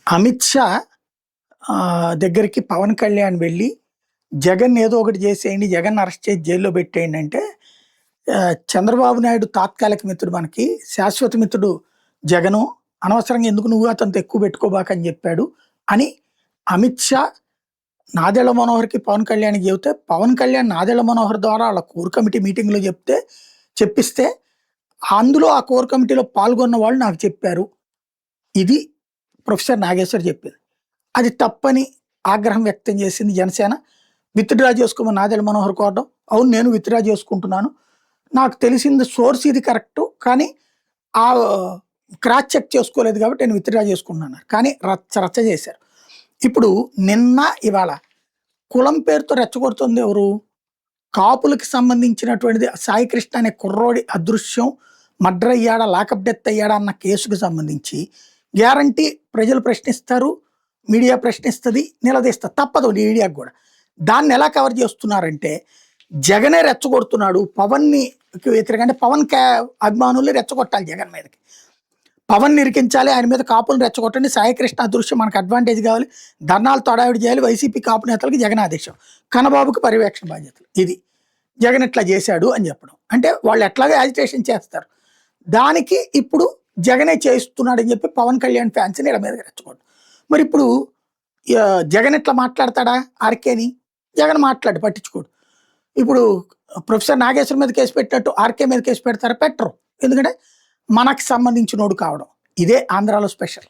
అమిత్ షా దగ్గరికి పవన్ కళ్యాణ్ వెళ్ళి, జగన్ ఏదో ఒకటి చేసేయండి, జగన్ అరెస్ట్ చేసి జైల్లో పెట్టేయండి అంటే, చంద్రబాబు నాయుడు తాత్కాలిక మిత్రుడు మనకి, శాశ్వత మిత్రుడు జగను. అనవసరంగా ఎందుకు నువ్వు అతనితో ఎక్కువ పెట్టుకోబాకని చెప్పాడు అని అమిత్ షా నాదెళ్ల మనోహర్కి పవన్ కళ్యాణ్కి చెబితే, పవన్ కళ్యాణ్ నాదెళ్ల మనోహర్ ద్వారా వాళ్ళ కోర్ కమిటీ మీటింగ్లో చెప్పిస్తే అందులో ఆ కోర్ కమిటీలో పాల్గొన్న వాళ్ళు నాకు చెప్పారు. ఇది ప్రొఫెసర్ నాగేశ్వర్ చెప్పింది. అది తప్పని ఆగ్రహం వ్యక్తం చేసింది జనసేన. విత్డ్రా చేసుకోమని నాదెళ్ల మనోహర్ కోరడం, అవును నేను విత్డ్రా చేసుకుంటున్నాను, నాకు తెలిసింది సోర్స్ ఇది కరెక్టు, కానీ ఆ క్రాస్ చెక్ చేసుకోలేదు కాబట్టి నేను విత్డ్రా చేసుకుంటున్నాను. కానీ రచ్చ చేశారు. ఇప్పుడు నిన్న ఇవాళ కులం పేరుతో రెచ్చగొడుతుంది ఎవరు? కాపులకి సంబంధించినటువంటిది సాయి కృష్ణ అనే కుర్రోడి అదృశ్యం, మర్డర్ అయ్యాడా, లాకప్ డెత్ అయ్యాడా అన్న కేసుకు సంబంధించి గ్యారంటీ ప్రజలు ప్రశ్నిస్తారు, మీడియా ప్రశ్నిస్తుంది, నిలదీస్తారు, తప్పదు మీడియాకు కూడా. దాన్ని ఎలా కవర్ చేస్తున్నారంటే, జగనే రెచ్చగొడుతున్నాడు పవన్ని వ్యతిరేకంగా, పవన్ అభిమానుల్ని రెచ్చగొట్టాలి జగన్ మీదకి, పవన్ నిరికించాలి, ఆయన మీద కాపులను రెచ్చగొట్టండి, సాయికృష్ణ అదృశ్యం మనకు అడ్వాంటేజ్ కావాలి, ధర్నాలు తడావిడి చేయాలి, వైసీపీ కాపు నేతలకి జగన్ ఆదేశం, కన్నబాబుకి పర్యవేక్షణ బాధ్యతలు, ఇది జగన్ ఇట్లా చేశాడు అని చెప్పడం. అంటే వాళ్ళు ఎట్లాగో యాజిటేషన్ చేస్తారు, దానికి ఇప్పుడు జగనే చేస్తున్నాడని చెప్పి పవన్ కళ్యాణ్ ఫ్యాన్స్ని ఇలా మీద రెచ్చగొట్టు. మరి ఇప్పుడు జగన్ ఇట్లా మాట్లాడతాడా ఆర్కేని? జగన్ మాట్లాడి పట్టించుకోడు. ఇప్పుడు ప్రొఫెసర్ నాగేశ్వర్ మీద కేసు పెట్టినట్టు ఆర్కే మీద కేసు పెడతారా? పెట్టరు. ఎందుకంటే మనకు సంబంధించినోడు కావడం. ఇదే ఆంధ్రాలో స్పెషల్.